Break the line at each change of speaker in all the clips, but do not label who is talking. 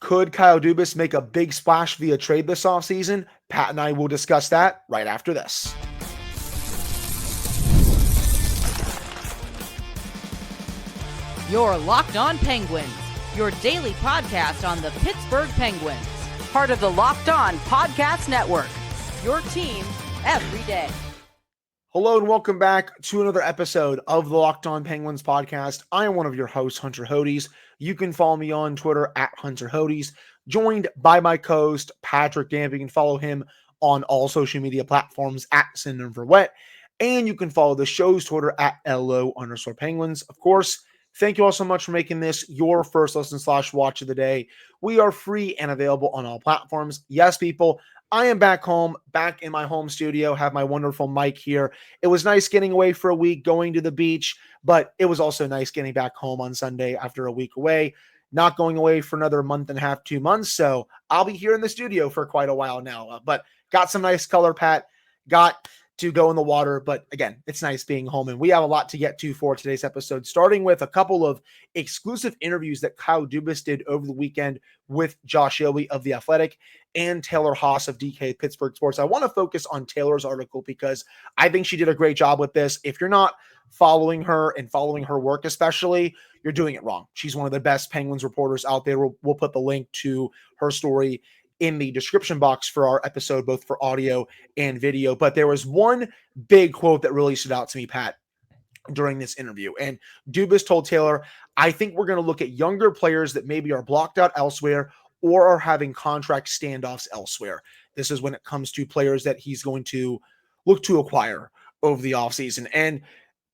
Could Kyle Dubas make a big splash via trade this offseason? Pat and I will discuss that right after this.
You're Locked On Penguins, your daily podcast on the Pittsburgh Penguins. Part of the Locked On Podcast Network, your team every day.
Hello and welcome back to another episode of the Locked On Penguins podcast. I am one of your hosts, Hunter Hodes. You can follow me on Twitter at Hunter Hodes, joined by my co-host, Patrick Damp. You can follow him on all social media platforms at @SendInForWet, and you can follow the show's Twitter at @LO_Penguins. Of course, thank you all so much for making this your first listen / watch of the day. We are free and available on all platforms. Yes, people, I am back home, back in my home studio, have my wonderful mic here. It was nice getting away for a week, going to the beach, but it was also nice getting back home on Sunday after a week away, not going away for another month and a half, 2 months. So I'll be here in the studio for quite a while now, but got some nice color, Pat, got to go in the water. But again, it's nice being home, and we have a lot to get to for today's episode, starting with a couple of exclusive interviews that Kyle Dubas did over the weekend with Josh Yohe of The Athletic and Taylor Haase of DK Pittsburgh Sports. I want to focus on Taylor's article because I think she did a great job with this. If you're not following her and following her work especially, you're doing it wrong. She's one of the best Penguins reporters out there. We'll put the link to her story in the description box for our episode, both for audio and video. But there was one big quote that really stood out to me, Pat, during this interview. And Dubas told Taylor, I think we're going to look at younger players that maybe are blocked out elsewhere or are having contract standoffs elsewhere. This is when it comes to players that he's going to look to acquire over the offseason. And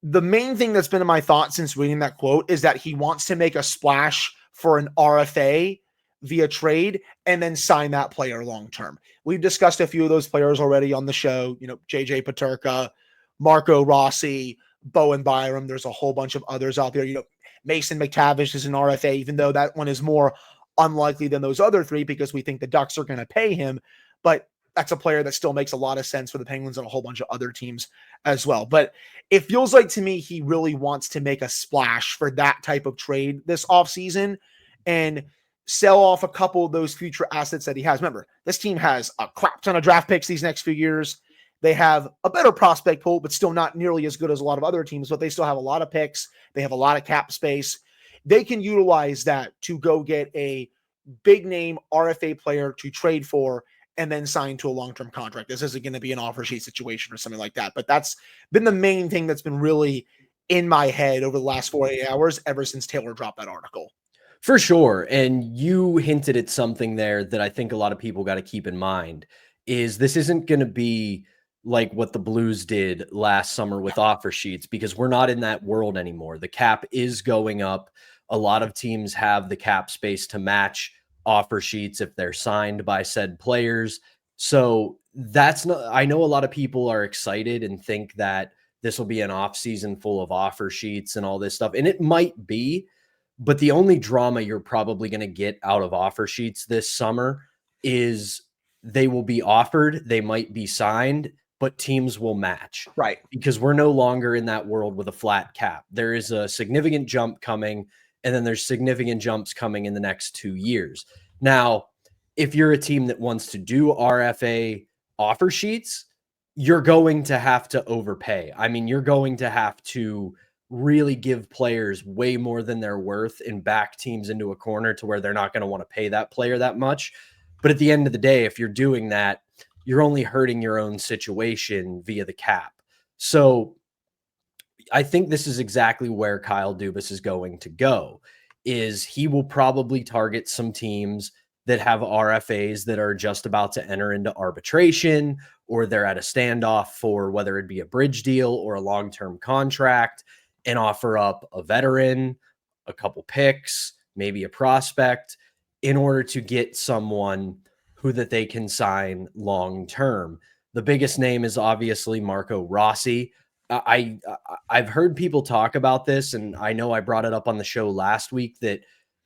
the main thing that's been in my thoughts since reading that quote is that he wants to make a splash for an RFA via trade and then sign that player long-term. We've discussed a few of those players already on the show, JJ Peterka, Marco Rossi, Bowen Byram. There's a whole bunch of others out there. Mason McTavish is an RFA, even though that one is more unlikely than those other three because we think the Ducks are going to pay him. But that's a player that still makes a lot of sense for the Penguins and a whole bunch of other teams as well. But it feels like to me he really wants to make a splash for that type of trade this offseason and sell off a couple of those future assets that he has. Remember, this team has a crap ton of draft picks these next few years. They have a better prospect pool, but still not nearly as good as a lot of other teams, but they still have a lot of picks. They have a lot of cap space. They can utilize that to go get a big name RFA player to trade for and then sign to a long-term contract. This isn't going to be an offer sheet situation or something like that, but that's been the main thing that's been really in my head over the last 48 hours ever since Taylor dropped that article.
For sure. And you hinted at something there that I think a lot of people got to keep in mind is this isn't going to be like what the Blues did last summer with offer sheets, because we're not in that world anymore. The cap is going up. A lot of teams have the cap space to match offer sheets if they're signed by said players. So that's not, I know a lot of people are excited and think that this will be an off season full of offer sheets and all this stuff. And it might be, but the only drama you're probably going to get out of offer sheets this summer is they will be offered, they might be signed, but teams will match.
Right.
Because we're no longer in that world with a flat cap. There is a significant jump coming, and then there's significant jumps coming in the next 2 years. Now, if you're a team that wants to do RFA offer sheets, you're going to have to overpay. I mean, you're going to have to really give players way more than they're worth and back teams into a corner to where they're not going to want to pay that player that much. But at the end of the day, if you're doing that, you're only hurting your own situation via the cap. So I think this is exactly where Kyle Dubas is going to go, is he will probably target some teams that have RFAs that are just about to enter into arbitration, or they're at a standoff for whether it be a bridge deal or a long-term contract, and offer up a veteran, a couple picks, maybe a prospect, in order to get someone who that they can sign long-term. The biggest name is obviously Marco Rossi. I've heard people talk about this, and I know I brought it up on the show last week that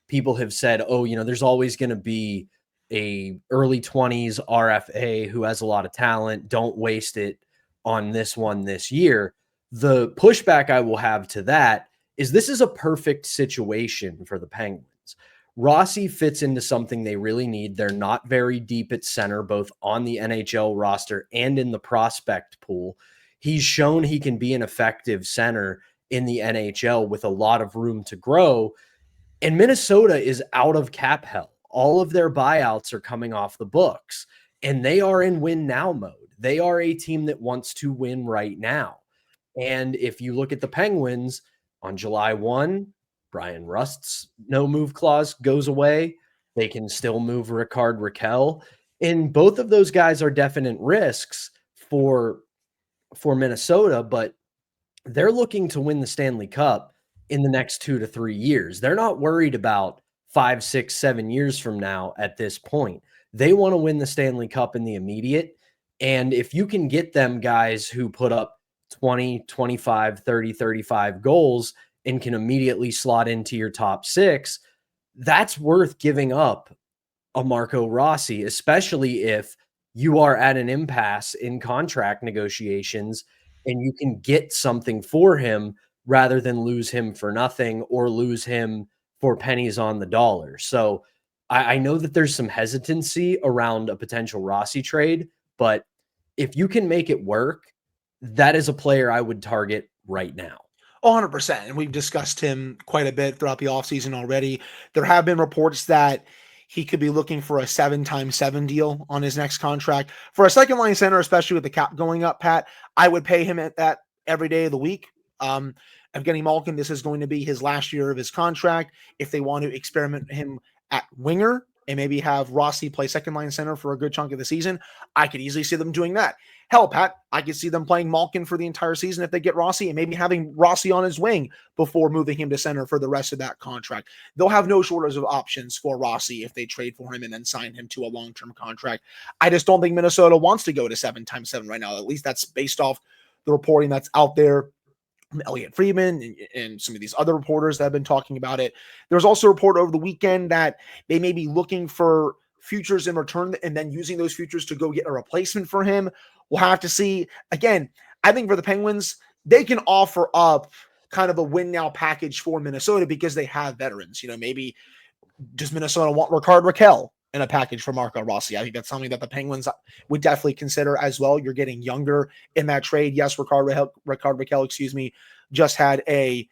people have said, oh, there's always going to be a early 20s RFA who has a lot of talent. Don't waste it on this one this year. The pushback I will have to that is this is a perfect situation for the Penguins. Rossi fits into something they really need. They're not very deep at center, both on the NHL roster and in the prospect pool. He's shown he can be an effective center in the NHL with a lot of room to grow. And Minnesota is out of cap hell. All of their buyouts are coming off the books, and they are in win now mode. They are a team that wants to win right now. And if you look at the Penguins on July 1, Brian Rust's no move clause goes away. They can still move Rickard Rakell. And both of those guys are definite risks for Minnesota, but they're looking to win the Stanley Cup in the next 2 to 3 years. They're not worried about 5, 6, 7 years from now at this point. They want to win the Stanley Cup in the immediate. And if you can get them guys who put up 20, 25, 30, 35 goals and can immediately slot into your top 6, that's worth giving up a Marco Rossi, especially if you are at an impasse in contract negotiations and you can get something for him rather than lose him for nothing or lose him for pennies on the dollar. So I know that there's some hesitancy around a potential Rossi trade, but if you can make it work, that is a player I would target right now.
100%. And we've discussed him quite a bit throughout the offseason already. There have been reports that he could be looking for a 7x7 deal on his next contract. For a second line center, especially with the cap going up, Pat, I would pay him at that every day of the week. Evgeny Malkin, this is going to be his last year of his contract. If they want to experiment him at winger and maybe have Rossi play second line center for a good chunk of the season, I could easily see them doing that. Hell, Pat, I could see them playing Malkin for the entire season if they get Rossi and maybe having Rossi on his wing before moving him to center for the rest of that contract. They'll have no shortage of options for Rossi if they trade for him and then sign him to a long-term contract. I just don't think Minnesota wants to go to 7x7 right now. At least that's based off the reporting that's out there from Elliot Friedman and some of these other reporters that have been talking about it. There's also a report over the weekend that they may be looking for futures in return and then using those futures to go get a replacement for him. We'll have to see. Again, I think for the Penguins, they can offer up kind of a win now package for Minnesota because they have veterans. You know, maybe does Minnesota want Rickard Rakell in a package for Marco Rossi? I think that's something that the Penguins would definitely consider as well. You're getting younger in that trade. Yes, Rickard Rakell, just had a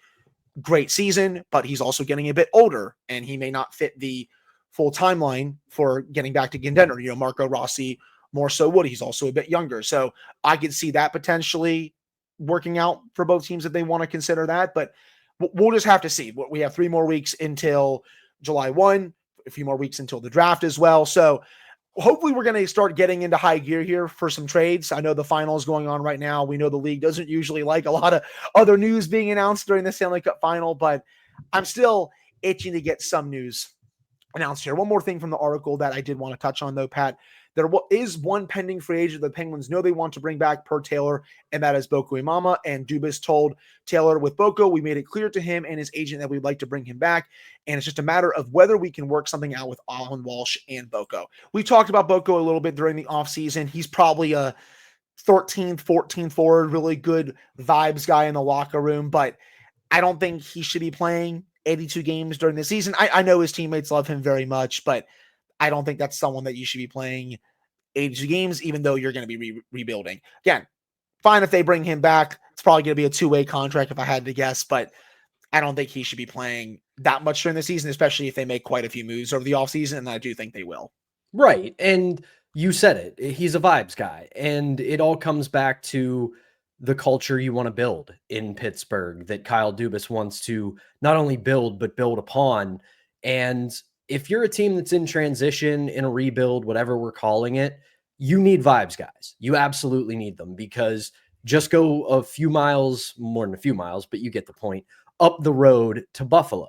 great season, but he's also getting a bit older and he may not fit the full timeline for getting back to contender. You know, Marco Rossi more so would. He's also a bit younger. So I could see that potentially working out for both teams if they want to consider that, but we'll just have to see. We have 3 more weeks until July 1, a few more weeks until the draft as well. So hopefully we're going to start getting into high gear here for some trades. I know the final is going on right now. We know the league doesn't usually like a lot of other news being announced during the Stanley Cup Final, but I'm still itching to get some news announced here. One more thing from the article that I did want to touch on though, Pat. There is one pending free agent the Penguins know they want to bring back per Taylor, and that is Boko Imama. And Dubas told Taylor, with Boko, we made it clear to him and his agent that we'd like to bring him back. And it's just a matter of whether we can work something out with Alan Walsh and Boko. We talked about Boko a little bit during the offseason. He's probably a 13th, 14th forward, really good vibes guy in the locker room, but I don't think he should be playing 82 games during the season. I know his teammates love him very much, but I don't think that's someone that you should be playing 82 games, even though you're going to be rebuilding. Again, fine if they bring him back. It's probably going to be a 2-way contract if I had to guess, but I don't think he should be playing that much during the season, especially if they make quite a few moves over the offseason, and I do think they will.
Right. And you said it. He's a vibes guy, and it all comes back to the culture you want to build in Pittsburgh that Kyle Dubas wants to not only build, but build upon. And if you're a team that's in transition, in a rebuild, whatever we're calling it, you need vibes guys. You absolutely need them, because just go a few miles, more than a few miles, but you get the point, up the road to Buffalo.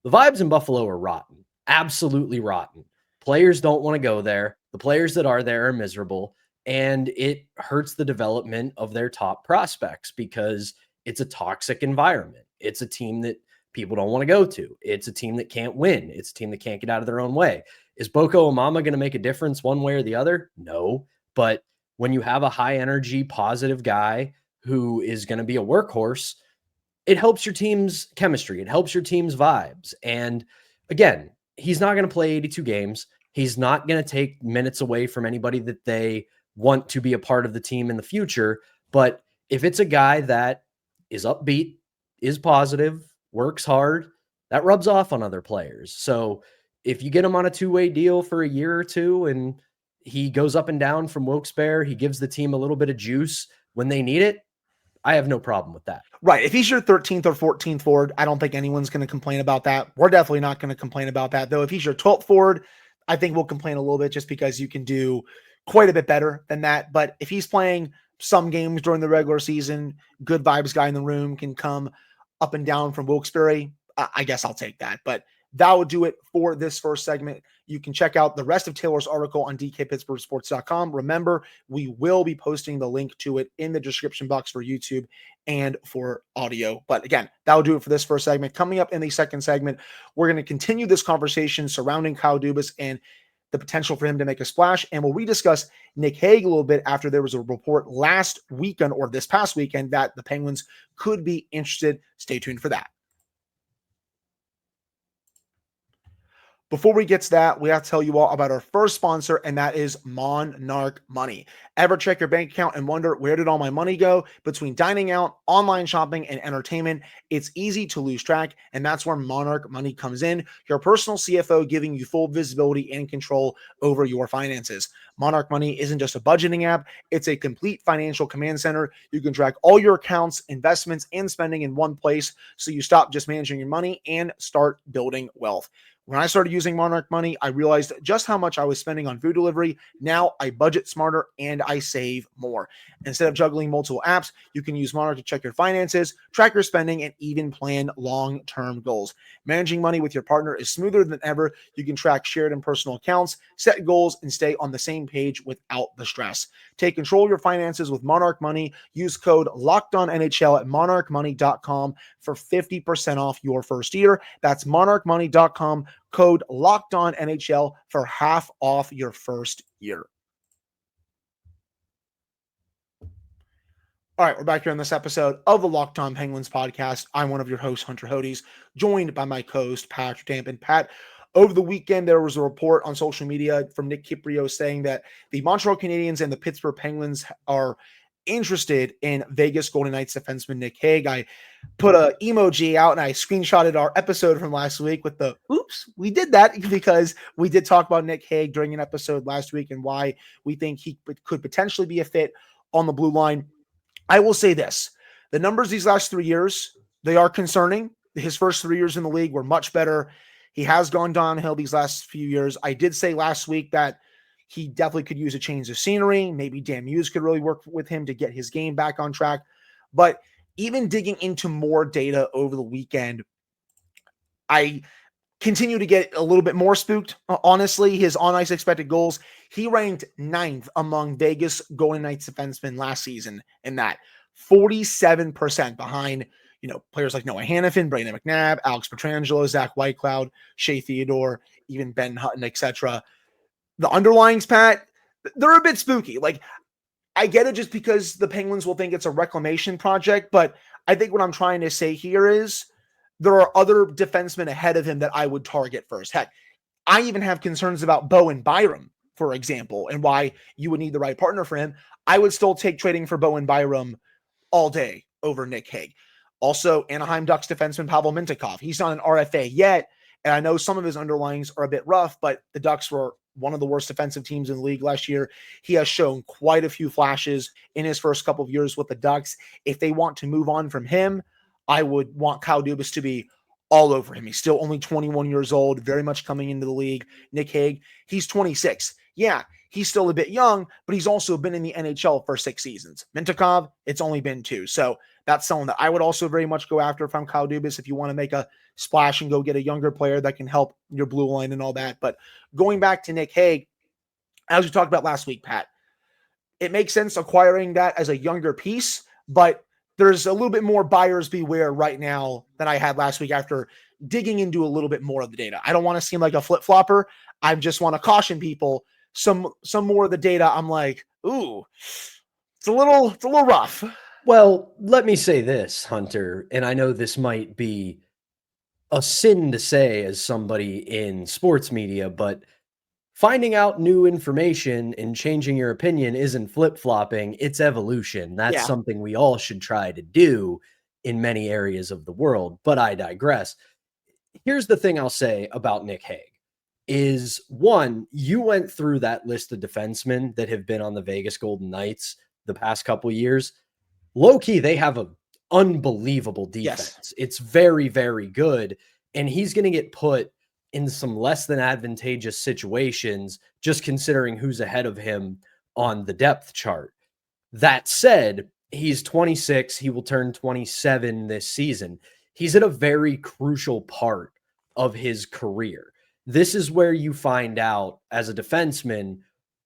The vibes in Buffalo are rotten, absolutely rotten. Players don't want to go there. The players that are there are miserable, and it hurts the development of their top prospects because it's a toxic environment. It's a team that people don't want to go to. It's a team that can't win. It's a team that can't get out of their own way. Is Boko Imama going to make a difference one way or the other? No. But when you have a high energy, positive guy who is going to be a workhorse, it helps your team's chemistry. It helps your team's vibes. And again, he's not going to play 82 games. He's not going to take minutes away from anybody that they want to be a part of the team in the future. But if it's a guy that is upbeat, is positive, works hard, that rubs off on other players. So if you get him on a two-way deal for a year or two and he goes up and down from Wilkes-Barre, he gives the team a little bit of juice when they need it, I have no problem with that.
Right. If he's your 13th or 14th forward, I don't think anyone's going to complain about that. We're definitely not going to complain about that, though. If he's your 12th forward, I think we'll complain a little bit just because you can do quite a bit better than that. But if he's playing some games during the regular season, good vibes guy in the room, can come up and down from Wilkes-Barre, I guess I'll take that. But that will do it for this first segment. You can check out the rest of Taylor's article on DKPittsburghSports.com. Remember, we will be posting the link to it in the description box for YouTube and for audio. But again, that will do it for this first segment. Coming up in the second segment, we're going to continue this conversation surrounding Kyle Dubas and the potential for him to make a splash. And we'll rediscuss Nick Hague a little bit after there was a report last weekend or this past weekend that the Penguins could be interested. Stay tuned for that. Before we get to that, we have to tell you all about our first sponsor, and that is Monarch Money. Ever check your bank account and wonder, where did all my money go? Between dining out, online shopping, and entertainment, it's easy to lose track, and that's where Monarch Money comes in, your personal CFO giving you full visibility and control over your finances. Monarch Money isn't just a budgeting app, it's a complete financial command center. You can track all your accounts, investments, and spending in one place, so you stop just managing your money and start building wealth. When I started using Monarch Money, I realized just how much I was spending on food delivery. Now I budget smarter and I save more. Instead of juggling multiple apps, you can use Monarch to check your finances, track your spending, and even plan long-term goals. Managing money with your partner is smoother than ever. You can track shared and personal accounts, set goals, and stay on the same page without the stress. Take control of your finances with Monarch Money. Use code LOCKEDONNHL at monarchmoney.com for 50% off your first year. That's monarchmoney.com. Code LOCKEDONNHL for half off your first year. All right, we're back here on this episode of the Locked On Penguins podcast. I'm one of your hosts, Hunter Hodes, joined by my co-host, Patrick Dampin. Pat, over the weekend, there was a report on social media from Nick Kiprio saying that the Montreal Canadiens and the Pittsburgh Penguins are interested in Vegas Golden Knights defenseman Nick Hague. I put an emoji out and I screenshotted our episode from last week with the oops, we did that because we did talk about Nick Hague during an episode last week and why we think he could potentially be a fit on the blue line. I will say this, the numbers these last 3 years, they are concerning. His first 3 years in the league were much better. He has gone downhill these last few years. I did say last week that he definitely could use a change of scenery. Maybe Dan Hughes could really work with him to get his game back on track. But even digging into more data over the weekend, I continue to get a little bit more spooked. Honestly, his on-ice expected goals, he ranked 9th among Vegas Golden Knights defensemen last season in that. 47% behind, players like Noah Hannafin, Brandon McNabb, Alex Pietrangelo, Zach Whitecloud, Shea Theodore, even Ben Hutton, etc. The underlyings, Pat, they're a bit spooky. Like, I get it just because the Penguins will think it's a reclamation project, but I think what I'm trying to say here is there are other defensemen ahead of him that I would target first. Heck, I even have concerns about Bowen Byram, for example, and why you would need the right partner for him. I would still take trading for Bowen Byram all day over Nick Hague. Also, Anaheim Ducks defenseman Pavel Mintyukov. He's not an RFA yet, and I know some of his underlyings are a bit rough, but the Ducks were one of the worst defensive teams in the league last year. He has shown quite a few flashes in his first couple of years with the Ducks. If they want to move on from him, I would want Kyle Dubas to be all over him. He's still only 21 years old, very much coming into the league. Nick Hague, he's 26. Yeah, he's still a bit young, but he's also been in the NHL for 6 seasons. Mintyukov, it's only been 2. So that's someone that I would also very much go after if I'm Kyle Dubas, if you want to make a splash and go get a younger player that can help your blue line and all that. But going back to Nick Hague, as we talked about last week, Pat, it makes sense acquiring that as a younger piece, but there's a little bit more buyers beware right now than I had last week after digging into a little bit more of the data. I don't want to seem like a flip-flopper. I just want to caution people. Some more of the data, I'm like, ooh, it's a little rough.
Well, let me say this, Hunter, and I know this might be a sin to say as somebody in sports media, but finding out new information and changing your opinion isn't flip-flopping, it's evolution. That's
Yeah.
something we all should try to do in many areas of the world, but I digress. Here's the thing I'll say about Nick Hague is, one, you went through that list of defensemen that have been on the Vegas Golden Knights the past couple of years. Low key, they have an unbelievable defense.
Yes.
It's very, very good. And he's going to get put in some less than advantageous situations, just considering who's ahead of him on the depth chart. That said, he's 26. He will turn 27 this season. He's at a very crucial part of his career. This is where you find out as a defenseman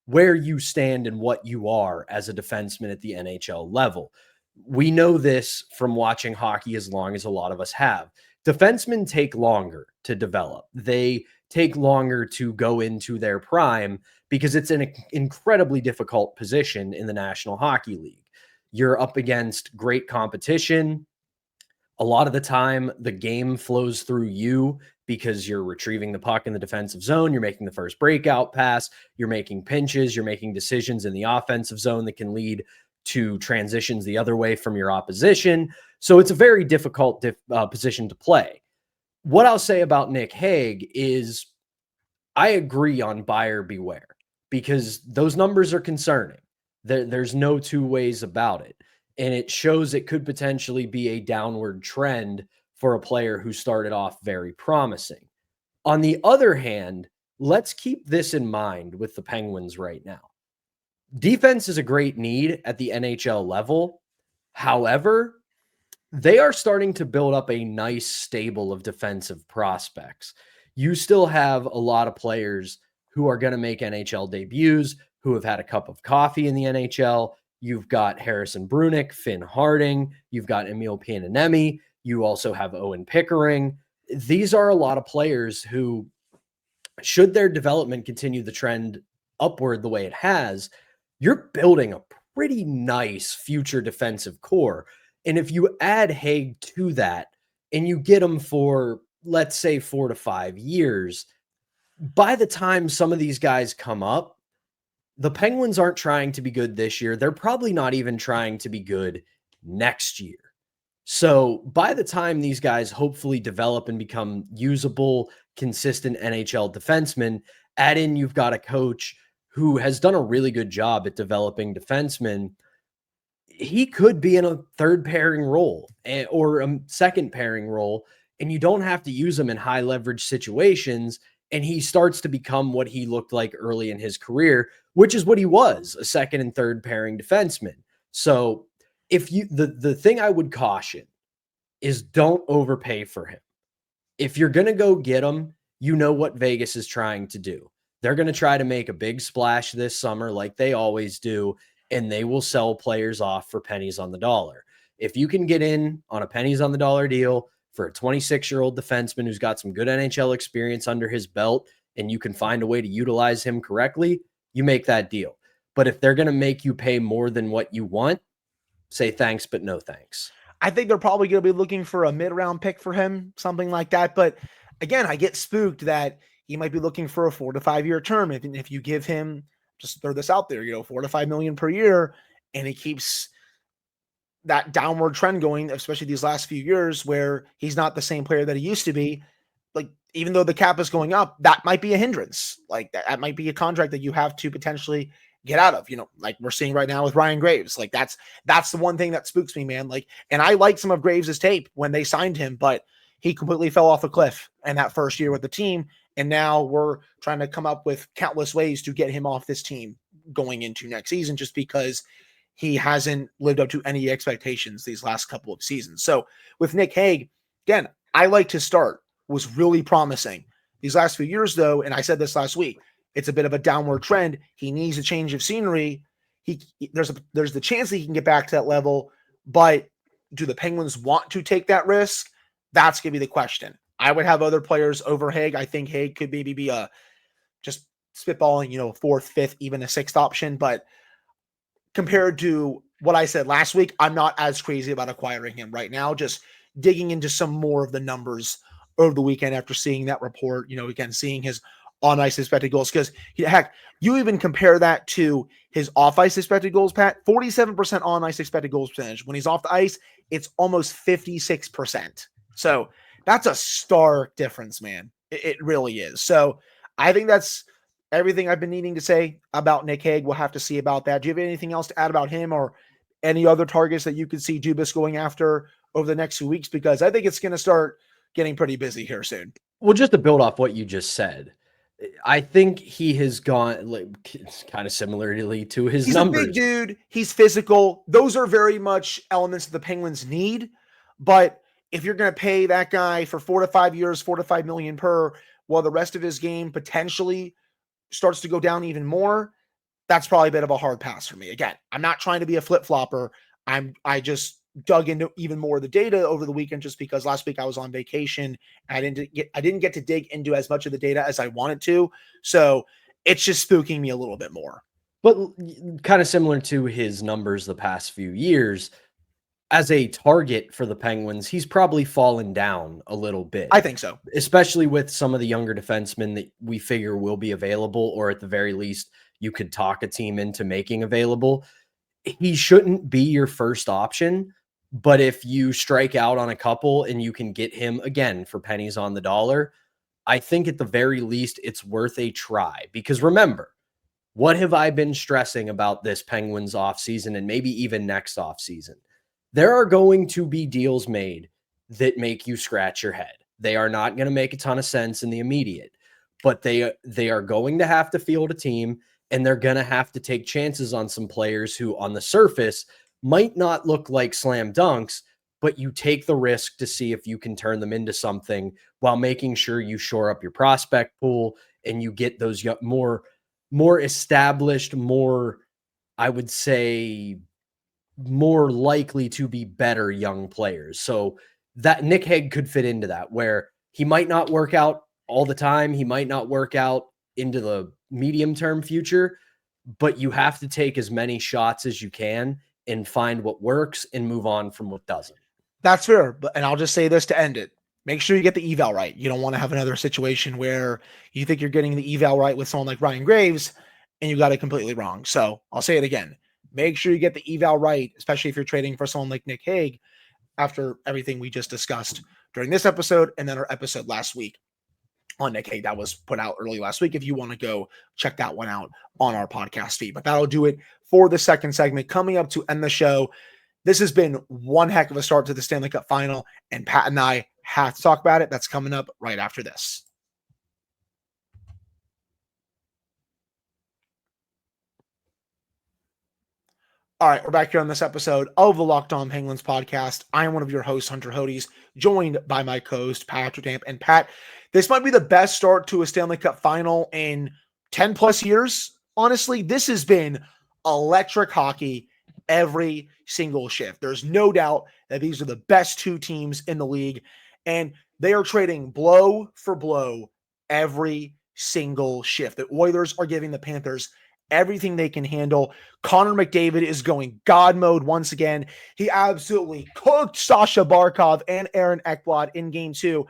where you stand and what you are as a defenseman at the NHL level. We know this from watching hockey as long as a lot of us have. Defensemen take longer to develop. They take longer to go into their prime because it's an incredibly difficult position in the National Hockey League. You're up against great competition. A lot of the time, the game flows through you because you're retrieving the puck in the defensive zone. You're making the first breakout pass. You're making pinches. You're making decisions in the offensive zone that can lead to transitions the other way from your opposition. So it's a very difficult position to play. What I'll say about Nick Hague is I agree on buyer beware because those numbers are concerning. There's no two ways about it. And it shows it could potentially be a downward trend for a player who started off very promising. On the other hand, let's keep this in mind with the Penguins right now. Defense is a great need at the NHL level. However, they are starting to build up a nice stable of defensive prospects. You still have a lot of players who are going to make NHL debuts, who have had a cup of coffee in the NHL. You've got Harrison Brunick, Finn Harding. You've got Emil Piananemi. You also have Owen Pickering. These are a lot of players who, should their development continue the trend upward the way it has, you're building a pretty nice future defensive core. And if you add Hague to that and you get him for, let's say, 4 to 5 years, by the time some of these guys come up, the Penguins aren't trying to be good this year. They're probably not even trying to be good next year. So by the time these guys hopefully develop and become usable, consistent NHL defensemen, add in you've got a coach who has done a really good job at developing defensemen, he could be in a third pairing role or a second pairing role, and you don't have to use him in high leverage situations. And he starts to become what he looked like early in his career, which is what he was, a second and third pairing defenseman. So if you, the thing I would caution is don't overpay for him. If you're going to go get him, you know what Vegas is trying to do. They're going to try to make a big splash this summer like they always do, and they will sell players off for pennies on the dollar. If you can get in on a pennies on the dollar deal for a 26-year-old defenseman who's got some good NHL experience under his belt, and you can find a way to utilize him correctly, you make that deal. But if they're going to make you pay more than what you want, say thanks, but no thanks.
I think they're probably going to be looking for a mid-round pick for him, something like that. But again, I get spooked that he might be looking for a 4 to 5 year term. If you give him, just throw this out there, 4 to 5 million per year, and he keeps that downward trend going, especially these last few years where he's not the same player that he used to be. Like, even though the cap is going up, that might be a hindrance. Like that might be a contract that you have to potentially get out of, like we're seeing right now with Ryan Graves. Like that's the one thing that spooks me, man. Like, and I liked some of Graves's tape when they signed him, but he completely fell off a cliff in that first year with the team. And now we're trying to come up with countless ways to get him off this team going into next season, just because he hasn't lived up to any expectations these last couple of seasons. So with Nick Hague, again, I liked his start, was really promising. These last few years, though, and I said this last week, it's a bit of a downward trend. He needs a change of scenery. There's the chance that he can get back to that level, but do the Penguins want to take that risk? That's going to be the question. I would have other players over Hague. I think Hague could maybe be just spitballing, fourth, fifth, even a sixth option. But compared to what I said last week, I'm not as crazy about acquiring him right now. Just digging into some more of the numbers over the weekend after seeing that report, again, seeing his on ice expected goals. Because heck, you even compare that to his off ice expected goals, Pat, 47% on ice expected goals percentage. When he's off the ice, it's almost 56%. So that's a stark difference, man. It really is. So I think that's everything I've been needing to say about Nick Hague. We'll have to see about that. Do you have anything else to add about him or any other targets that you could see Dubas going after over the next few weeks? Because I think it's going to start getting pretty busy here soon.
Well, just to build off what you just said, I think he has gone kind of similarly to his numbers.
He's a big dude. He's physical. Those are very much elements that the Penguins need. But if you're going to pay that guy for 4 to 5 years, $4 to $5 million per, while the rest of his game potentially starts to go down even more, that's probably a bit of a hard pass for me. Again, I'm not trying to be a flip-flopper. I just dug into even more of the data over the weekend just because last week I was on vacation. I didn't get to dig into as much of the data as I wanted to. So it's just spooking me a little bit more.
But kind of similar to his numbers the past few years, as a target for the Penguins, he's probably fallen down a little bit.
I think so.
Especially with some of the younger defensemen that we figure will be available, or at the very least, you could talk a team into making available. He shouldn't be your first option. But if you strike out on a couple and you can get him again for pennies on the dollar, I think at the very least it's worth a try. Because remember, what have I been stressing about this Penguins offseason and maybe even next offseason? There are going to be deals made that make you scratch your head. They are not going to make a ton of sense in the immediate, but they are going to have to field a team, and they're going to have to take chances on some players who on the surface might not look like slam dunks, but you take the risk to see if you can turn them into something while making sure you shore up your prospect pool and you get those more established, more, I would say, more likely to be better young players. So that Nick Hague could fit into that, where he might not work out all the time. He might not work out into the medium-term future, but you have to take as many shots as you can and find what works and move on from what doesn't.
That's fair. And I'll just say this to end it. Make sure you get the eval right. You don't want to have another situation where you think you're getting the eval right with someone like Ryan Graves and you got it completely wrong. So I'll say it again. Make sure you get the eval right, especially if you're trading for someone like Nick Hague after everything we just discussed during this episode and then our episode last week on Nick Hague that was put out early last week. If you want to go check that one out on our podcast feed. But that'll do it for the second segment. Coming up to end the show, this has been one heck of a start to the Stanley Cup Final, and Pat and I have to talk about it. That's coming up right after this. All right, we're back here on this episode of the Locked On Penguins podcast. I am one of your hosts, Hunter Hodes, joined by my co-host, Patrick Damp. And Pat, this might be the best start to a Stanley Cup Final in 10 plus years. Honestly, this has been electric hockey every single shift. There's no doubt that these are the best two teams in the league, and they are trading blow for blow every single shift. The Oilers are giving the Panthers everything they can handle. Connor McDavid is going God mode once again. He absolutely cooked Sasha Barkov and Aaron Ekblad in game 2.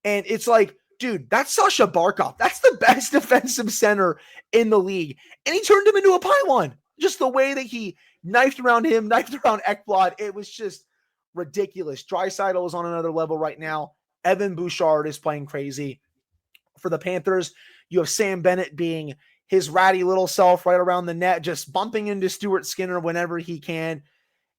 And it's like, dude, that's Sasha Barkov. That's the best defensive center in the league. And he turned him into a pylon. Just the way that he knifed around him, knifed around Ekblad. It was just ridiculous. Draisaitl is on another level right now. Evan Bouchard is playing crazy. For the Panthers, you have Sam Bennett being his ratty little self right around the net, just bumping into Stuart Skinner whenever he can.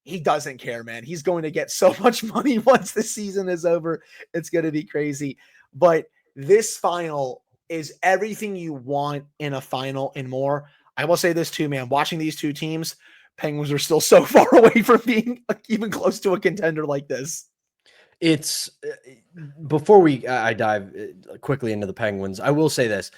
He doesn't care, man. He's going to get so much money once the season is over. It's going to be crazy. But this final is everything you want in a final and more. I will say this too, man. Watching these two teams, Penguins are still so far away from being even close to a contender like this.
It's before I dive quickly into the Penguins, I will say this.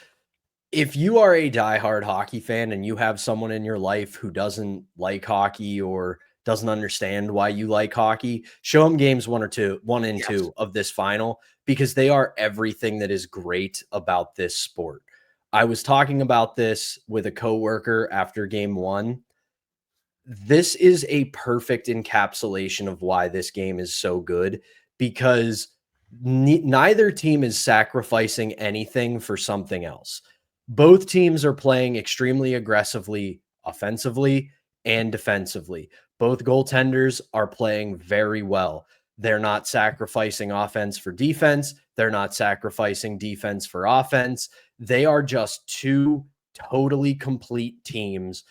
If you are a diehard hockey fan and you have someone in your life who doesn't like hockey or doesn't understand why you like hockey, show them games 1 and 2 of this final, because they are everything that is great about this sport. I was talking about this with a coworker after game 1. This is a perfect encapsulation of why this game is so good, because neither team is sacrificing anything for something else. Both teams are playing extremely aggressively, offensively and defensively. Both goaltenders are playing very well. They're not sacrificing offense for defense. They're not sacrificing defense for offense. They are just two totally complete teams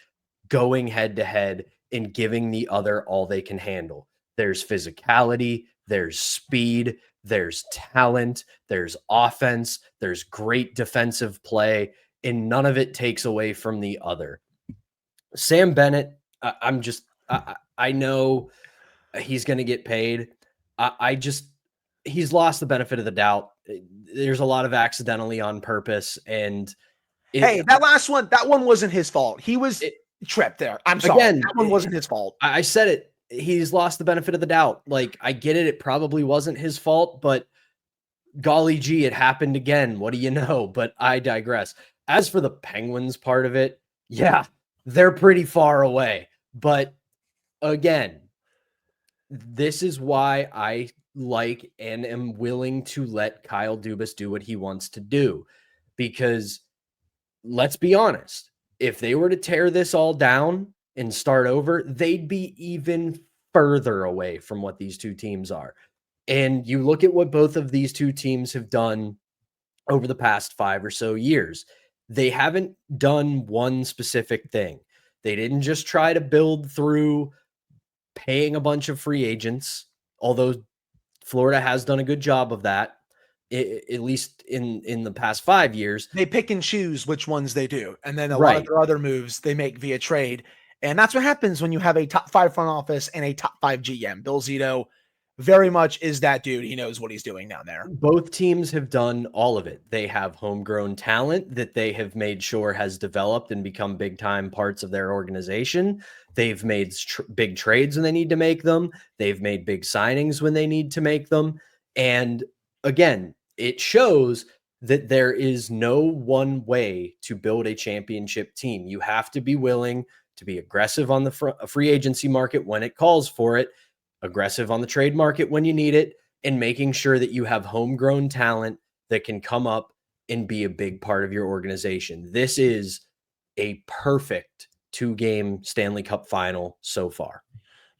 going head to head and giving the other all they can handle. There's physicality, there's speed, there's talent, there's offense, there's great defensive play, and none of it takes away from the other. Sam Bennett, I know he's going to get paid. He's lost the benefit of the doubt. There's a lot of accidentally on purpose. And
that last one, that one wasn't his fault. He was tripped there. I'm sorry. Again, that one wasn't his fault.
I said it. He's lost the benefit of the doubt. Like, I get it. It probably wasn't his fault, but golly gee, it happened again. What do you know? But I digress. As for the Penguins part of it, yeah, they're pretty far away. But again, this is why I like and am willing to let Kyle Dubas do what he wants to do. Because let's be honest, if they were to tear this all down and start over, they'd be even further away from what these two teams are. And you look at what both of these two teams have done over the past 5 or so years. They haven't done one specific thing. They didn't just try to build through paying a bunch of free agents, although Florida has done a good job of that, at least in the past 5 years.
They pick and choose which ones they do. And then a lot of their other moves they make via trade. And that's what happens when you have a top 5 front office and a top 5 GM. Bill Zito very much is that dude. He knows what he's doing down there.
Both teams have done all of it. They have homegrown talent that they have made sure has developed and become big time parts of their organization. They've made big trades when they need to make them. They've made big signings when they need to make them. And again, it shows that there is no one way to build a championship team. You have to be willing to be aggressive on the free agency market when it calls for it, aggressive on the trade market when you need it, and making sure that you have homegrown talent that can come up and be a big part of your organization. This is a perfect 2-game Stanley Cup Final so far.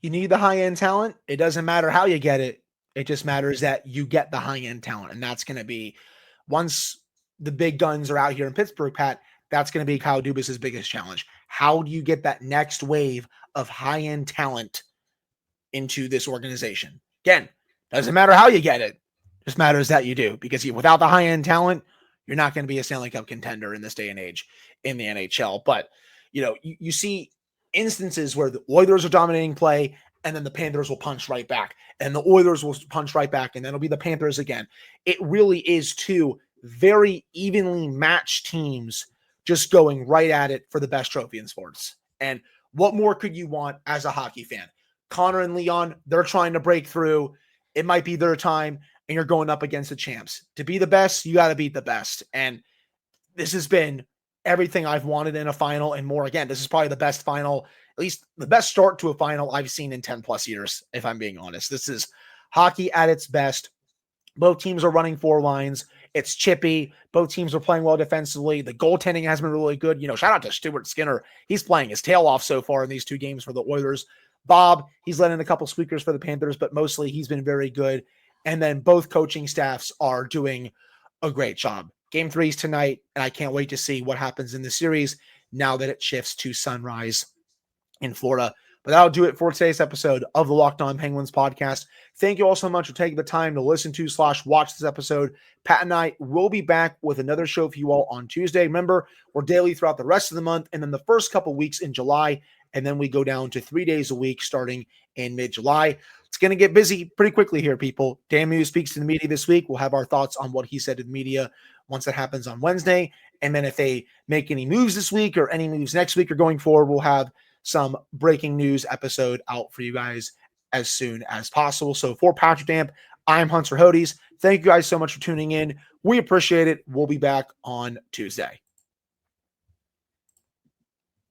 You need the high-end talent. It doesn't matter how you get it. It just matters that you get the high-end talent. And that's going to be, once the big guns are out here in Pittsburgh, Pat, that's going to be Kyle Dubas' biggest challenge. How do you get that next wave of high-end talent into this organization? Again, doesn't matter how you get it. It just matters that you do, because without the high-end talent, you're not going to be a Stanley Cup contender in this day and age in the NHL. But, you see instances where the Oilers are dominating play, and then the Panthers will punch right back, and the Oilers will punch right back, and then it'll be the Panthers again. It really is two very evenly matched teams just going right at it for the best trophy in sports. And what more could you want as a hockey fan? Connor and Leon, they're trying to break through. It might be their time, and you're going up against the champs. To be the best, you got to beat the best. And this has been everything I've wanted in a final and more. Again, this is probably the best final, at least the best start to a final I've seen in 10 plus years, if I'm being honest. This is hockey at its best. Both teams are running 4 lines. It's chippy. Both teams are playing well defensively. The goaltending has been really good. Shout out to Stuart Skinner. He's playing his tail off so far in these 2 games for the Oilers. Bob, he's let in a couple squeakers for the Panthers, but mostly he's been very good. And then both coaching staffs are doing a great job. Game 3 is tonight, and I can't wait to see what happens in the series now that it shifts to Sunrise in Florida. But that'll do it for today's episode of the Locked On Penguins podcast. Thank you all so much for taking the time to listen to / watch this episode. Pat and I will be back with another show for you all on Tuesday. Remember, we're daily throughout the rest of the month, and then the first couple weeks in July, and then we go down to 3 days a week starting in mid-July. It's going to get busy pretty quickly here, people. Dan Muse speaks to the media this week. We'll have our thoughts on what he said to the media once that happens on Wednesday. And then if they make any moves this week or any moves next week or going forward, we'll have some breaking news episode out for you guys as soon as possible. So for Patrick Damp, I'm Hunter Hodes. Thank you guys so much for tuning in. We appreciate it. We'll be back on Tuesday.